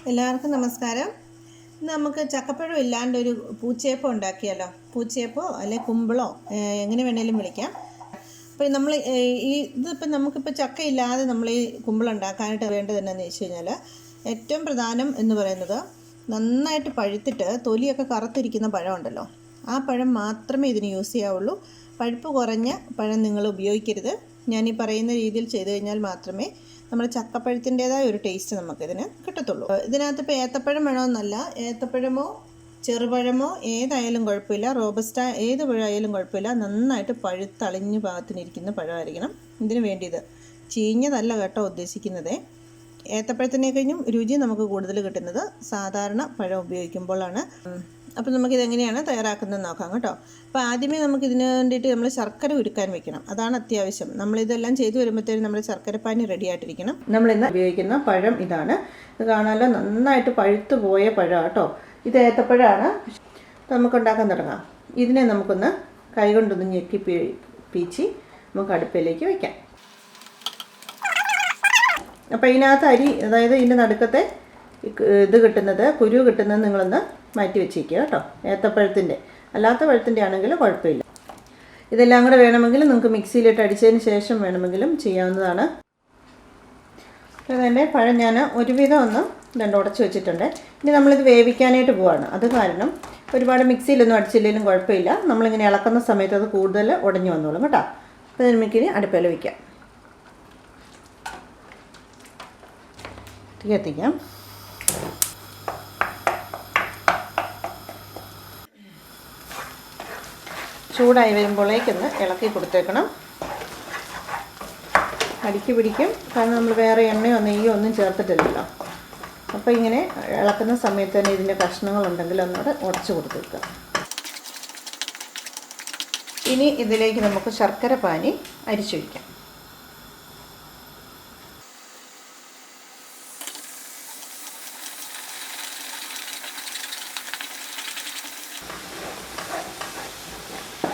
എല്ലാവർക്കും നമസ്കാരം. നമുക്ക് ചക്കപ്പഴം ഇല്ലാണ്ടൊരു പൂച്ചയപ്പം ഉണ്ടാക്കിയാലോ? പൂച്ചയപ്പോ അല്ലെ കുമ്പിളോ എങ്ങനെ വേണേലും വിളിക്കാം. അപ്പോൾ നമ്മൾ ഇതിപ്പോൾ നമുക്കിപ്പോൾ ചക്ക ഇല്ലാതെ നമ്മൾ ഈ കുമ്പിളുണ്ടാക്കാനായിട്ട് വേണ്ടത് എന്താണെന്ന് വെച്ച് കഴിഞ്ഞാൽ, ഏറ്റവും പ്രധാനം എന്ന് പറയുന്നത് നന്നായിട്ട് പഴുത്തിട്ട് തൊലിയൊക്കെ കറുത്തിരിക്കുന്ന പഴം ഉണ്ടല്ലോ, ആ പഴം മാത്രമേ ഇതിന് യൂസ് ചെയ്യാവുള്ളൂ. പഴുപ്പ് കുറഞ്ഞ പഴം നിങ്ങൾ ഉപയോഗിക്കരുത്. ഞാനീ പറയുന്ന രീതിയിൽ ചെയ്തു കഴിഞ്ഞാൽ മാത്രമേ നമ്മുടെ ചക്കപ്പഴത്തിൻ്റേതായ ഒരു ടേസ്റ്റ് നമുക്കിതിന് കിട്ടത്തുള്ളൂ. ഇതിനകത്ത് ഇപ്പോൾ ഏത്തപ്പഴം വേണമെന്നല്ല, ഏത്തപ്പഴമോ ചെറുപഴമോ ഏതായാലും കുഴപ്പമില്ല, റോബസ്റ്റ ഏത് പഴമായാലും കുഴപ്പമില്ല, നന്നായിട്ട് പഴുത്തളിഞ്ഞ് പാകത്തിനിരിക്കുന്ന പഴമായിരിക്കണം ഇതിന് വേണ്ടിയത്. ചീഞ്ഞതല്ല കേട്ടോ ഉദ്ദേശിക്കുന്നത്. ഏത്തപ്പഴത്തിനെ കഴിഞ്ഞും രുചി നമുക്ക് കൂടുതൽ കിട്ടുന്നത് സാധാരണ പഴം ഉപയോഗിക്കുമ്പോഴാണ്. അപ്പോൾ നമുക്കിതെങ്ങനെയാണ് തയ്യാറാക്കുന്നത് നോക്കാം കേട്ടോ. അപ്പോൾ ആദ്യമേ നമുക്കിതിന് വേണ്ടിയിട്ട് നമ്മൾ ശർക്കര ഉരുക്കാൻ വെക്കണം, അതാണ് അത്യാവശ്യം. നമ്മളിതെല്ലാം ചെയ്തു വരുമ്പോഴത്തേനും നമ്മുടെ ശർക്കരപ്പാനി റെഡി ആയിട്ടിരിക്കണം. നമ്മളിന്ന് ഉപയോഗിക്കുന്ന പഴം ഇതാണ്. ഇത് കാണാമല്ലോ, നന്നായിട്ട് പഴുത്തു പോയ പഴം കേട്ടോ. ഇത് ഏത്തപ്പഴമാണ്. നമുക്കുണ്ടാക്കാൻ തുടങ്ങാം. ഇതിനെ നമുക്കൊന്ന് കൈകൊണ്ടൊന്ന് ഞെക്കി പീച്ചി നമുക്ക് അടുപ്പിലേക്ക് വയ്ക്കാം. അപ്പോൾ ഇതിനകത്ത് അരി, അതായത് ഇതിൻ്റെ നടുക്കത്തെ ഇത് കിട്ടുന്നത്, കുരു കിട്ടുന്നത് നിങ്ങളൊന്ന് മാറ്റി വെച്ചേക്കുക കേട്ടോ. ഏത്തപ്പഴത്തിൻ്റെ, അല്ലാത്ത പഴത്തിൻ്റെ ആണെങ്കിലും കുഴപ്പമില്ല. ഇതെല്ലാം കൂടെ വേണമെങ്കിൽ നിങ്ങൾക്ക് മിക്സിയിലിട്ട് അടിച്ചതിന് ശേഷം വേണമെങ്കിലും ചെയ്യാവുന്നതാണ്. അതിൻ്റെ പഴം ഞാൻ ഒരുവിധം ഒന്ന് ഉടച്ച് വെച്ചിട്ടുണ്ട്. ഇനി നമ്മളിത് വേവിക്കാനായിട്ട് പോവാണ്. അത് കാരണം ഒരുപാട് മിക്സിയിലൊന്നും അടിച്ചില്ലെങ്കിലും കുഴപ്പമില്ല. നമ്മളിങ്ങനെ ഇളക്കുന്ന സമയത്ത് അത് കൂടുതൽ ഉടഞ്ഞു വന്നോളും കേട്ടോ. അപ്പോൾ ഇത് നമുക്കിനി അടുപ്പിൽ വയ്ക്കാം. കത്തിക്കാം. ചൂടായി വരുമ്പോഴേക്കൊന്ന് ഇളക്കി കൊടുത്തേക്കണം. അടിക്ക് പിടിക്കും, കാരണം നമ്മൾ വേറെ എണ്ണയോ നെയ്യോ ഒന്നും ചേർത്തിട്ടില്ലല്ലോ. അപ്പോൾ ഇങ്ങനെ ഇളക്കുന്ന സമയത്ത് തന്നെ ഇതിൻ്റെ കഷ്ണങ്ങളുണ്ടെങ്കിൽ ഒന്നുകൂടെ ഉടച്ച് കൊടുത്തേക്കുക. ഇനി ഇതിലേക്ക് നമുക്ക് ശർക്കര പാനി അരിച്ചു വയ്ക്കാം.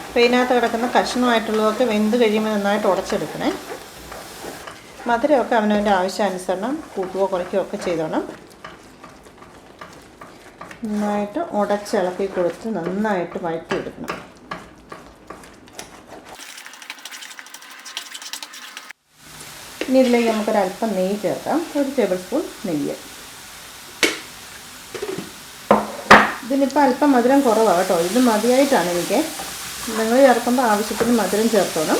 അപ്പോൾ ഇതിനകത്ത് കിടക്കുന്ന കഷ്ണമായിട്ടുള്ളതൊക്കെ വെന്ത് കഴിയുമ്പോൾ നന്നായിട്ട് ഉടച്ചെടുക്കണേ. മധുരമൊക്കെ അവനവൻ്റെ ആവശ്യാനുസരണം കൂട്ടുകയോ കുറയ്ക്കുകയോ ഒക്കെ ചെയ്തോണം. നന്നായിട്ട് ഉടച്ചിളക്കി കൊടുത്ത് നന്നായിട്ട് വഴറ്റിയെടുക്കണം. ഇനി ഇതിലേക്ക് നമുക്കൊരല്പം നെയ്യ് ചേർക്കാം. 1 ടേബിൾ സ്പൂൺ നെയ്യ്. ഇതിനിപ്പോൾ അല്പം മധുരം കുറവാണ് കേട്ടോ. ഇത് മതിയായിട്ടാണ് എനിക്ക്. നിങ്ങൾ ചേർക്കുമ്പോൾ ആവശ്യത്തിന് മധുരം ചേർത്തോണം.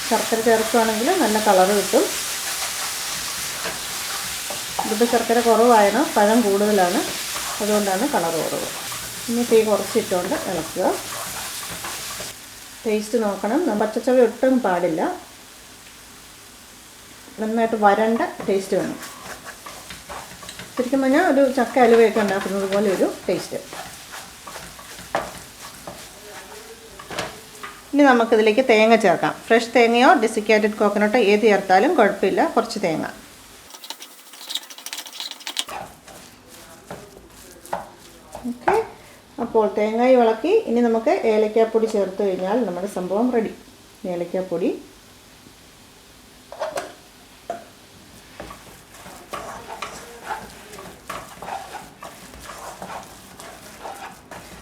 ശർക്കര ചേർക്കുകയാണെങ്കിൽ നല്ല കളറ് കിട്ടും. ഇതിപ്പോൾ ശർക്കര കുറവാണ്, പഴം കൂടുതലാണ്, അതുകൊണ്ടാണ് കളറ് കുറവ്. ഇനി തീ കുറച്ചിട്ടുകൊണ്ട് ഇളക്കുക. ടേസ്റ്റ് നോക്കണം. പച്ചച്ചവ ഒട്ടും പാടില്ല. നന്നായിട്ട് വരണ്ട ടേസ്റ്റ് വേണം. ശരിക്കും പറഞ്ഞാൽ ഒരു ചക്ക അലുവയൊക്കെ ഉണ്ടാക്കുന്നത് പോലെ ഒരു ടേസ്റ്റ്. ഇനി നമുക്കിതിലേക്ക് തേങ്ങ ചേർക്കാം. ഫ്രഷ് തേങ്ങയോ ഡെസിക്കേറ്റഡ് കോക്കനട്ടോ ഏത് ചേർത്താലും കുഴപ്പമില്ല. കുറച്ച് തേങ്ങ. ഓക്കെ, അപ്പോൾ തേങ്ങായി ഇളക്കി ഇനി നമുക്ക് ഏലക്കാപ്പൊടി ചേർത്ത് കഴിഞ്ഞാൽ നമ്മുടെ സംഭവം റെഡി. ഏലക്കാപ്പൊടി,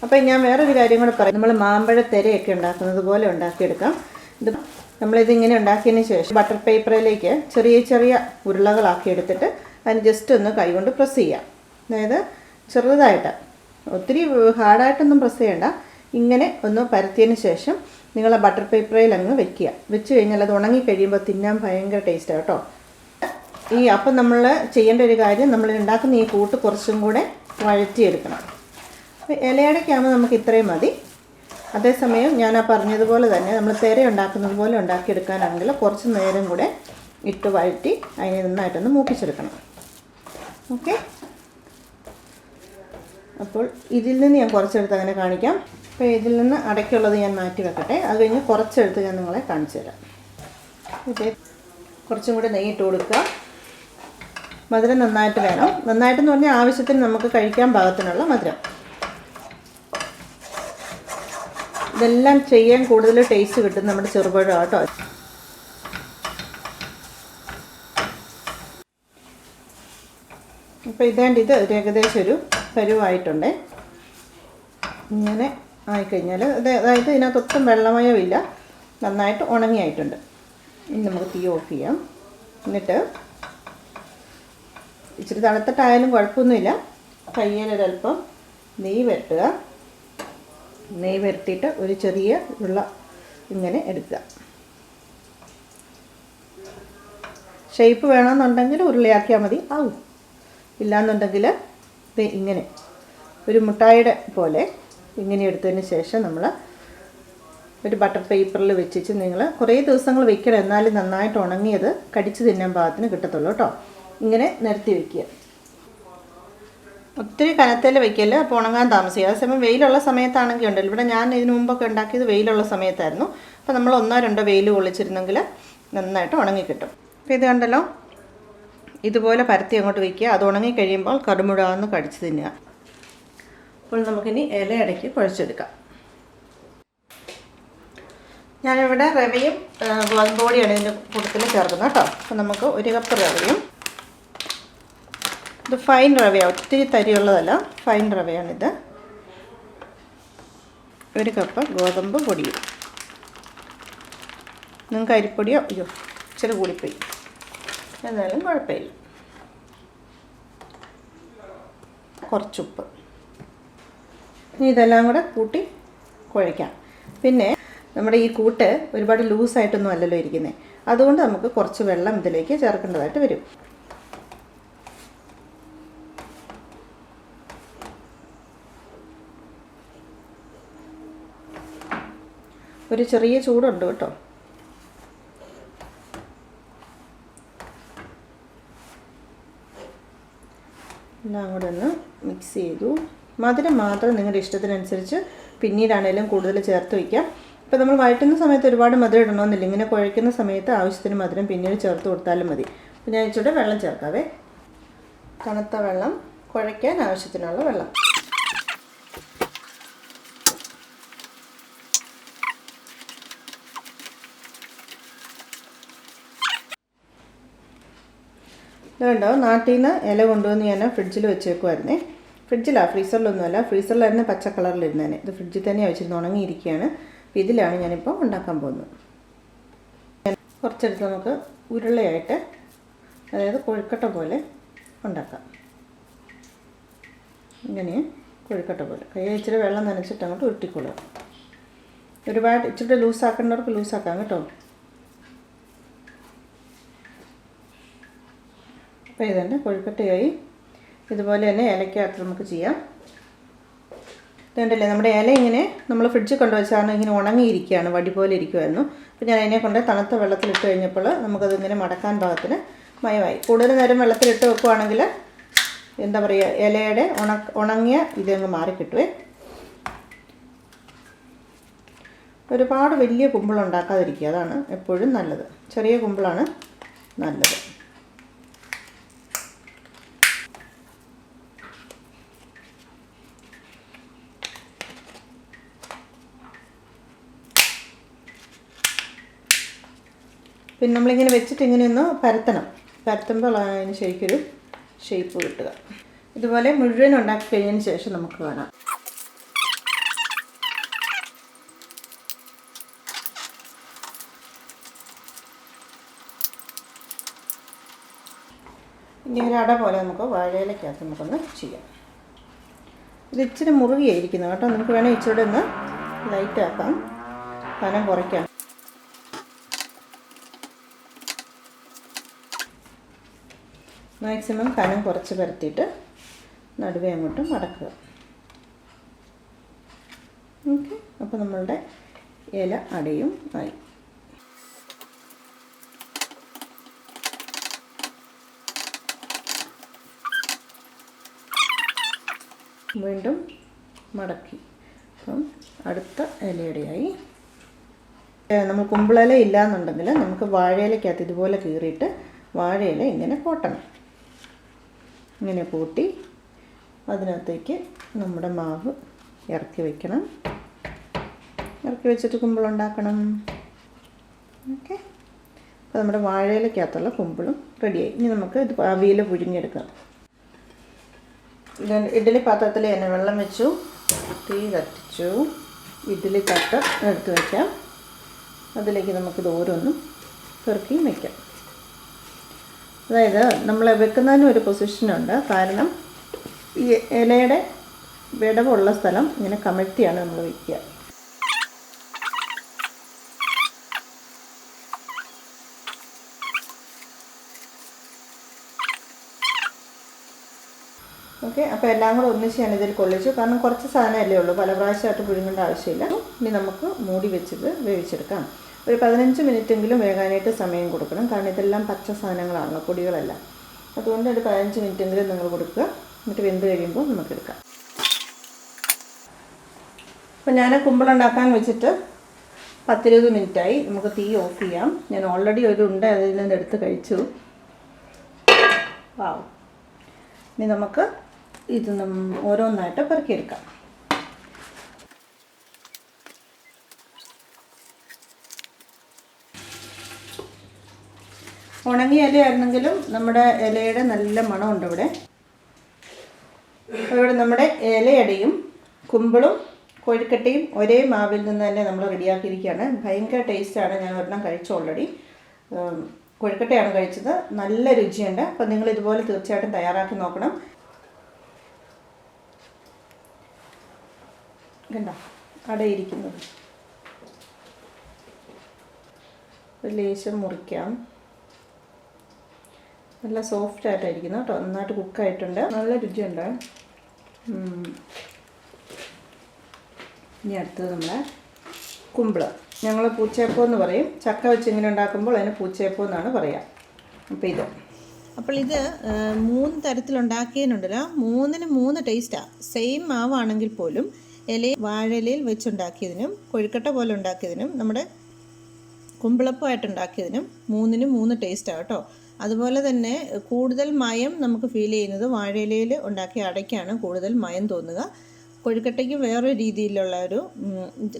അപ്പോൾ ഞാൻ വേറൊരു കാര്യം കൂടെ പറയാം. നമ്മൾ മാമ്പഴത്തെരയൊക്കെ ഉണ്ടാക്കുന്നത് പോലെ ഉണ്ടാക്കിയെടുക്കാം. നമ്മളിതിങ്ങനെ ഉണ്ടാക്കിയതിന് ശേഷം ബട്ടർ പേപ്പറിലേക്ക് ചെറിയ ചെറിയ ഉരുളകളാക്കി എടുത്തിട്ട് അതിന് ജസ്റ്റ് ഒന്ന് കൈകൊണ്ട് പ്രസ് ചെയ്യാം. അതായത് ചെറുതായിട്ട്, ഒത്തിരി ഹാർഡായിട്ടൊന്നും പ്രസ് ചെയ്യണ്ട. ഇങ്ങനെ ഒന്ന് പരത്തിയതിന് ശേഷം നിങ്ങൾ ആ ബട്ടർ പേപ്പറിൽ അങ്ങ് വെക്കുക. വെച്ച് കഴിഞ്ഞാൽ അത് ഉണങ്ങി കഴിയുമ്പോൾ തിന്നാൻ ഭയങ്കര ടേസ്റ്റാണ് കേട്ടോ. ഈ അപ്പം നമ്മൾ ചെയ്യേണ്ട ഒരു കാര്യം, നമ്മൾ ഉണ്ടാക്കുന്ന ഈ കൂട്ട് കുറച്ചും കൂടെ വഴറ്റിയെടുക്കണം. ഇലയടയ്ക്കാകുമ്പോൾ നമുക്ക് ഇത്രയും മതി. അതേസമയം ഞാൻ ആ പറഞ്ഞതുപോലെ തന്നെ നമ്മൾ തെര ഉണ്ടാക്കുന്നത് പോലെ ഉണ്ടാക്കിയെടുക്കാനാണെങ്കിൽ കുറച്ച് നേരം കൂടെ ഇട്ട് വഴറ്റി അതിനെ നന്നായിട്ടൊന്ന് മൂപ്പിച്ചെടുക്കണം. ഓക്കെ, അപ്പോൾ ഇതിൽ നിന്ന് ഞാൻ കുറച്ചെടുത്ത് അങ്ങനെ കാണിക്കാം. അപ്പോൾ ഇതിൽ നിന്ന് അടയ്ക്കുള്ളത് ഞാൻ മാറ്റി വെക്കട്ടെ. അത് കഴിഞ്ഞ് കുറച്ചെടുത്ത് ഞാൻ നിങ്ങളെ കാണിച്ചു തരാം. ഓക്കെ, കുറച്ചും കൂടെ നെയ്യിട്ട് കൊടുക്കുക. മധുരം നന്നായിട്ട് വേണം. നന്നായിട്ടെന്ന് പറഞ്ഞാൽ ആവശ്യത്തിന് നമുക്ക് കഴിക്കാൻ പാകത്തിനുള്ള മധുരം. ഇതെല്ലാം ചെയ്യാൻ കൂടുതൽ ടേസ്റ്റ് കിട്ടും നമ്മുടെ ചെറുപഴം കേട്ടോ. അപ്പോൾ ഇത് ഒരു ഏകദേശം ഒരു പരുവായിട്ടുണ്ട്. ഇങ്ങനെ ആയിക്കഴിഞ്ഞാൽ അതായത് ഇതിനകത്തൊട്ടും വെള്ളമയോ ഇല്ല, നന്നായിട്ട് ഉണങ്ങിയായിട്ടുണ്ട്. ഇനി നമുക്ക് തീ ഓഫ് ചെയ്യാം. എന്നിട്ട് ഇച്ചിരി തണുത്തിട്ടായാലും കുഴപ്പമൊന്നുമില്ല, കയ്യിലൊരൽപ്പം നെയ്യ് പുരട്ടുക. നെയ്യ് പുരട്ടിയിട്ട് ഒരു ചെറിയ ഉരുള ഇങ്ങനെ എടുക്കുക. ഷേപ്പ് വേണമെന്നുണ്ടെങ്കിൽ ഉരുളയാക്കിയാൽ മതി, ആവും. ഇല്ലയെന്നുണ്ടെങ്കിൽ ഇത് ഇങ്ങനെ ഒരു മുട്ടായിയുടെ പോലെ ഇങ്ങനെ എടുത്തതിന് ശേഷം നമ്മൾ ഒരു ബട്ടർ പേപ്പറിൽ വെച്ചിട്ട് നിങ്ങൾ കുറേ ദിവസങ്ങൾ വെക്കണം, എന്നാലും നന്നായിട്ട് ഉണങ്ങിയത് കടിച്ച് തിന്നാൻ പാകത്തിന് കിട്ടത്തുള്ളൂ കേട്ടോ. ഇങ്ങനെ നിരത്തി വയ്ക്കുക. ഒത്തിരി കനത്തിൽ വയ്ക്കല്ല, അപ്പോൾ ഉണങ്ങാൻ താമസിക്കുക. അതേസമയം വെയിലുള്ള സമയത്താണെങ്കിൽ ഉണ്ടല്ലോ, ഇവിടെ ഞാൻ ഇതിനു മുമ്പൊക്കെ ഉണ്ടാക്കിയത് വെയിലുള്ള സമയത്തായിരുന്നു. അപ്പോൾ നമ്മൾ 1-2 വെയിൽ കൊള്ളിച്ചിരുന്നെങ്കിൽ നന്നായിട്ട് ഉണങ്ങി കിട്ടും. അപ്പോൾ ഇത് കണ്ടല്ലോ, ഇതുപോലെ പരത്തി അങ്ങോട്ട് വയ്ക്കുക. അത് ഉണങ്ങിക്കഴിയുമ്പോൾ കടുമുടാന്ന് കടിച്ച് തിന്നുക. അപ്പോൾ നമുക്കിനി ഇലയടയ്ക്ക് കുഴച്ചെടുക്കാം. ഞാനിവിടെ റവയും ഗോതമ്പ് പൊടിയാണ് ഇതിൻ്റെ കൂട്ടത്തിൽ ചേർക്കുന്നത് കേട്ടോ. അപ്പോൾ നമുക്ക് 1 കപ്പ് റവയും, ഇത് ഫൈൻ റവയാണ്, ഒത്തിരി തരിയുള്ളതല്ല, ഫൈൻ റവയാണിത്. 1 കപ്പ് ഗോതമ്പ് പൊടിയും. നിങ്ങൾക്ക് അരിപ്പൊടിയോ ഇച്ചിരി കൂടിപ്പോയി, എന്നാലും കുഴപ്പമില്ല. കുറച്ചുപ്പ്. ഇനി ഇതെല്ലാം കൂടെ കൂട്ടി കുഴയ്ക്കാം. പിന്നെ നമ്മുടെ ഈ കൂട്ട് ഒരുപാട് ലൂസായിട്ടൊന്നും അല്ലല്ലോ ഇരിക്കുന്നത്, അതുകൊണ്ട് നമുക്ക് കുറച്ച് വെള്ളം ഇതിലേക്ക് ചേർക്കേണ്ടതായിട്ട് വരും. ഒരു ചെറിയ ചൂടുണ്ട് കേട്ടോ. എല്ലാം കൂടെ ഒന്ന് മിക്സ് ചെയ്തു. മധുരം മാത്രം നിങ്ങളുടെ ഇഷ്ടത്തിനനുസരിച്ച് പിന്നീടാണെങ്കിലും കൂടുതൽ ചേർത്ത് വയ്ക്കാം. ഇപ്പോൾ നമ്മൾ വഴറ്റുന്ന സമയത്ത് ഒരുപാട് മധുരം ഇടണമെന്നില്ല, ഇങ്ങനെ കുഴയ്ക്കുന്ന സമയത്ത് ആവശ്യത്തിന് മധുരം പിന്നീട് ചേർത്ത് കൊടുത്താലും മതി. അപ്പോൾ ഞാൻ ഇച്ചിരി വെള്ളം ചേർക്കാവേ. തണുത്ത വെള്ളം, കുഴയ്ക്കാൻ ആവശ്യത്തിനുള്ള വെള്ളം. ഇതുണ്ടോ, നാട്ടിൽ നിന്ന് ഇല കൊണ്ടുവന്ന് ഞാൻ ഫ്രിഡ്ജിൽ വെച്ചേക്കുമായിരുന്നേ. ഫ്രീസറിലൊന്നുമല്ല, ഫ്രീസറിലായിരുന്നു പച്ച കളറിലിരുന്നേനെ. ഇത് ഫ്രിഡ്ജിൽ തന്നെ വെച്ചിരുന്ന് ഉണങ്ങിയിരിക്കുകയാണ്. അപ്പോൾ ഇതിലാണ് ഞാനിപ്പോൾ ഉണ്ടാക്കാൻ പോകുന്നത്. കുറച്ചെടുത്ത് നമുക്ക് ഉരുളയായിട്ട്, അതായത് കൊഴുക്കട്ട പോലെ ഉണ്ടാക്കാം. ഇങ്ങനെ കൊഴുക്കട്ട പോലെ കൈ ഇച്ചിരി വെള്ളം നനച്ചിട്ട് അങ്ങോട്ട് ഉരുട്ടിക്കൊള്ളുക. ഒരുപാട് ഇച്ചിരി ലൂസാക്കേണ്ടവർക്ക് ലൂസാക്കാം കേട്ടോ. അപ്പോൾ ഇതന്നെ കൊഴുക്കട്ടയായി. ഇതുപോലെ തന്നെ ഇലയ്ക്കകത്ത് നമുക്ക് ചെയ്യാം. ഇതുണ്ടല്ലേ, നമ്മുടെ ഇല ഇങ്ങനെ നമ്മൾ ഫ്രിഡ്ജിൽ കൊണ്ടുവച്ചാണ് ഇങ്ങനെ ഉണങ്ങിയിരിക്കുകയാണ്, വടി പോലെ ഇരിക്കുമായിരുന്നു. അപ്പോൾ ഞാൻ അതിനെ കൊണ്ട് തണുത്ത വെള്ളത്തിലിട്ട് കഴിഞ്ഞപ്പോൾ നമുക്കതിങ്ങനെ മടക്കാൻ പാകത്തിന് മയമായി. കൂടുതൽ നേരം വെള്ളത്തിലിട്ട് വെക്കുകയാണെങ്കിൽ എന്താ പറയുക, ഇലയുടെ ഉണങ്ങിയ ഇതങ്ങ് മാറിക്കിട്ടുവേ. ഒരുപാട് വലിയ കുമ്പിളുണ്ടാക്കാതിരിക്കുക, അതാണ് എപ്പോഴും നല്ലത്. ചെറിയ കുമ്പിളാണ് നല്ലത്. പിന്നെ നമ്മളിങ്ങനെ വെച്ചിട്ട് ഇങ്ങനെ ഒന്ന് പരത്തുമ്പോൾ അതിന് ശരിക്കൊരു ഷേപ്പ് കിട്ടുക. ഇതുപോലെ മുഴുവൻ ഉണ്ടാക്കി കഴിഞ്ഞതിന് ശേഷം നമുക്ക് കാണാം. ഇനി ഒരു അട പോലെ നമുക്ക് വാഴയിലക്കകത്ത് നമുക്കൊന്ന് ചെയ്യാം. ഇത് ഇച്ചിരി മുറുകിയായിരിക്കുന്നു കേട്ടോ. നമുക്ക് വേണമെങ്കിൽ ഇച്ചിരി ഒന്ന് ലൈറ്റാക്കാം, കനം കുറയ്ക്കാം. മാക്സിമം കനം കുറച്ച് പരത്തിയിട്ട് നടുവേ അങ്ങോട്ടും മടക്കുക. ഓക്കെ, അപ്പോൾ നമ്മളുടെ ഇല അടയും ആയി. വീണ്ടും മടക്കി. അപ്പം അടുത്ത ഇലയുടെയായി. നമ്മൾ കുമ്പിളില ഇല്ലയെന്നുണ്ടെങ്കിൽ നമുക്ക് വാഴയിലക്കകത്ത് ഇതുപോലെ കീറിയിട്ട് വാഴയില ഇങ്ങനെ കോട്ടണം. ഇങ്ങനെ കൂട്ടി അതിനകത്തേക്ക് നമ്മുടെ മാവ് ഇറക്കി വയ്ക്കണം. ഇറക്കി വെച്ചിട്ട് കുമ്പിളുണ്ടാക്കണം. ഓക്കെ, അപ്പോൾ നമ്മുടെ വാഴയിലക്കകത്തുള്ള കുമ്പിളും റെഡിയായി. ഇനി നമുക്ക് ഇത് ആവിയിൽ പുഴുങ്ങിയെടുക്കാം. ഇഡ്ഡലി പാത്രത്തിൽ തന്നെ വെള്ളം വെച്ചു, തീ കത്തിച്ചു, ഇഡ്ഡലി തട്ട് എടുത്ത് വയ്ക്കാം. അതിലേക്ക് നമുക്കിത് ഓരോന്നും പെറുക്കി വയ്ക്കാം. അതായത് നമ്മൾ വെക്കുന്നതിന് ഒരു പൊസിഷനുണ്ട്. കാരണം ഈ ഇലയുടെ വിടവുള്ള സ്ഥലം ഇങ്ങനെ കമഴ്ത്തിയാണ് നമ്മൾ വയ്ക്കുക. ഓക്കെ, അപ്പോൾ എല്ലാം കൂടെ ഒന്നിച്ച് ഞാൻ ഇതിൽ കൊള്ളിച്ചു. കാരണം കുറച്ച് സാധനമല്ലേ ഉള്ളൂ, പല പ്രാവശ്യമായിട്ട് പുഴുങ്ങേണ്ട ആവശ്യമില്ല. ഇനി നമുക്ക് മൂടി വെച്ചിട്ട് വേവിച്ചെടുക്കാം. ഒരു 15 മിനിറ്റെങ്കിലും വേകാനായിട്ട് സമയം കൊടുക്കണം. കാരണം ഇതെല്ലാം പച്ച സാധനങ്ങളാണല്ലോ, പൊടികളല്ല. അതുകൊണ്ട് ഒരു 15 മിനിറ്റെങ്കിലും നിങ്ങൾ കൊടുക്കുക. എന്നിട്ട് വെന്ത് കഴിയുമ്പോൾ നമുക്കെടുക്കാം. അപ്പോൾ ഞാൻ കുമ്പിളുണ്ടാക്കാൻ വെച്ചിട്ട് 10-20 മിനിറ്റായി. നമുക്ക് തീ ഓഫ് ചെയ്യാം. ഞാൻ ഓൾറെഡി ഒരു ഉണ്ട അതിൽ നിന്ന് എടുത്ത് കഴിച്ചു. വാവ്. ഇനി നമുക്ക് ഇത് ഓരോന്നായിട്ട് പെറുക്കിയെടുക്കാം. ഉണങ്ങിയ ഇലയായിരുന്നെങ്കിലും നമ്മുടെ ഇലയുടെ നല്ല മണമുണ്ട് ഇവിടെ. ഇവിടെ നമ്മുടെ ഇലയടയും കുമ്പിളും കോഴിക്കട്ടയും ഒരേ മാവിൽ നിന്ന് തന്നെ നമ്മൾ റെഡിയാക്കിയിരിക്കുകയാണ്. ഭയങ്കര ടേസ്റ്റാണ്. ഞാൻ ഒരെണ്ണം കഴിച്ചു ഓൾറെഡി. കോഴിക്കട്ടയാണ് കഴിച്ചത്. നല്ല രുചിയുണ്ട്. അപ്പോൾ നിങ്ങൾ ഇതുപോലെ തീർച്ചയായിട്ടും തയ്യാറാക്കി നോക്കണം. കണ്ടോ അടയിരിക്കുന്നത്. ഒരു ലേശം മുറിക്കാം. നല്ല സോഫ്റ്റ് ആയിട്ടായിരിക്കുന്നു കേട്ടോ. നന്നായിട്ട് കുക്കായിട്ടുണ്ട്. നല്ല രുചിയുണ്ട്. ഇനി അടുത്തത് നമ്മളെ കുമ്പിള്. ഞങ്ങൾ പൂച്ചയപ്പം എന്ന് പറയും. ചക്ക വെച്ച് ഇങ്ങനെ ഉണ്ടാക്കുമ്പോൾ അതിന് പൂച്ചയപ്പം എന്നാണ് പറയുക. അപ്പോൾ ഇത് 3 തരത്തിലുണ്ടാക്കിയതിനുണ്ടല്ലോ. 3ന് 3 ടേസ്റ്റാണ്. സെയിം മാവാണെങ്കിൽ പോലും വാഴയിലയിൽ വെച്ചുണ്ടാക്കിയതിനും കൊഴുക്കട്ട പോലെ ഉണ്ടാക്കിയതിനും നമ്മുടെ കുമ്പിളപ്പമായിട്ടുണ്ടാക്കിയതിനും 3ന് 3 ടേസ്റ്റാണ് കേട്ടോ. അതുപോലെ തന്നെ കൂടുതൽ മയം നമുക്ക് ഫീൽ ചെയ്യുന്നത് വാഴയിലയിൽ ഉണ്ടാക്കിയ അടയ്ക്കാണ് കൂടുതൽ മയം തോന്നുക. കൊഴുക്കട്ടയ്ക്ക് വേറൊരു രീതിയിലുള്ള ഒരു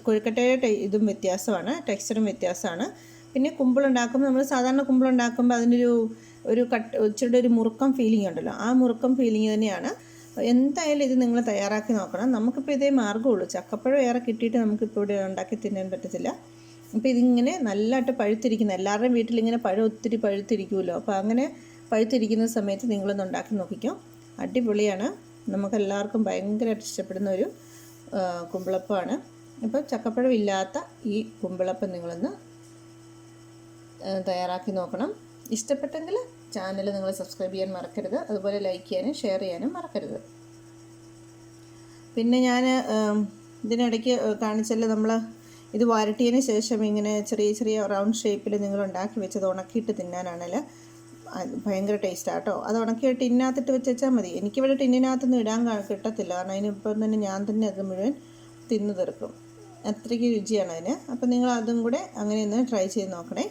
കൊഴുക്കട്ടയുടെ ഇതും വ്യത്യാസമാണ്, ടെക്സ്ചറും വ്യത്യാസമാണ്. പിന്നെ കുമ്പിളുണ്ടാക്കുമ്പോൾ നമ്മൾ സാധാരണ കുമ്പിളുണ്ടാക്കുമ്പോൾ അതിനൊരു ഇച്ചിരി ഒരു മുറുക്കം ഫീലിംഗ് ഉണ്ടല്ലോ. ആ മുറുക്കം ഫീലിംഗ് തന്നെയാണ്. എന്തായാലും ഇത് നിങ്ങൾ തയ്യാറാക്കി നോക്കണം. നമുക്കിപ്പോൾ ഇതേ മാർഗ്ഗമുള്ളൂ. ചക്കപ്പഴം ഏറെ കിട്ടിയിട്ട് നമുക്കിപ്പോൾ ഇവിടെ ഉണ്ടാക്കി തിന്നാൻ പറ്റത്തില്ല. അപ്പോൾ ഇതിങ്ങനെ നല്ലതായിട്ട് പഴുത്തിരിക്കുന്ന, എല്ലാവരുടെയും വീട്ടിലിങ്ങനെ പഴം ഒത്തിരി പഴുത്തിരിക്കുമല്ലോ. അപ്പോൾ അങ്ങനെ പഴുത്തിരിക്കുന്ന സമയത്ത് നിങ്ങളൊന്ന് ഉണ്ടാക്കി നോക്കിക്കോ. അടിപൊളിയാണ്. നമുക്കെല്ലാവർക്കും ഭയങ്കരമായിട്ട് ഇഷ്ടപ്പെടുന്ന ഒരു കുമ്പിളപ്പമാണ്. അപ്പോൾ ചക്കപ്പഴം ഇല്ലാത്ത ഈ കുമ്പിളപ്പം നിങ്ങളൊന്ന് തയ്യാറാക്കി നോക്കണം. ഇഷ്ടപ്പെട്ടെങ്കിൽ ചാനൽ നിങ്ങൾ സബ്സ്ക്രൈബ് ചെയ്യാൻ മറക്കരുത്. അതുപോലെ ലൈക്ക് ചെയ്യാനും ഷെയർ ചെയ്യാനും മറക്കരുത്. പിന്നെ ഞാൻ ഇതിനിടയ്ക്ക് കാണിച്ചല്ലോ, നമ്മൾ ഇത് വരട്ടിയതിന് ശേഷം ഇങ്ങനെ ചെറിയ ചെറിയ റൗണ്ട് ഷേപ്പിൽ നിങ്ങൾ ഉണ്ടാക്കി വെച്ചത് ഉണക്കിയിട്ട് തിന്നാനാണെങ്കിൽ ഭയങ്കര ടേസ്റ്റാണ് കേട്ടോ. അത് ഉണക്കി ടിന്നകത്തിട്ട് വെച്ചാൽ മതി. എനിക്കിവിടെ ടിന്നിനകത്തൊന്നും ഇടാൻ കിട്ടത്തില്ല. കാരണം അതിനിപ്പം തന്നെ ഞാൻ തന്നെ അത് മുഴുവൻ തിന്നു തീർക്കും. അത്രയ്ക്ക് രുചിയാണ് അതിന്. അപ്പം നിങ്ങൾ അതും കൂടെ അങ്ങനെ ഒന്ന് ട്രൈ ചെയ്ത് നോക്കണേ.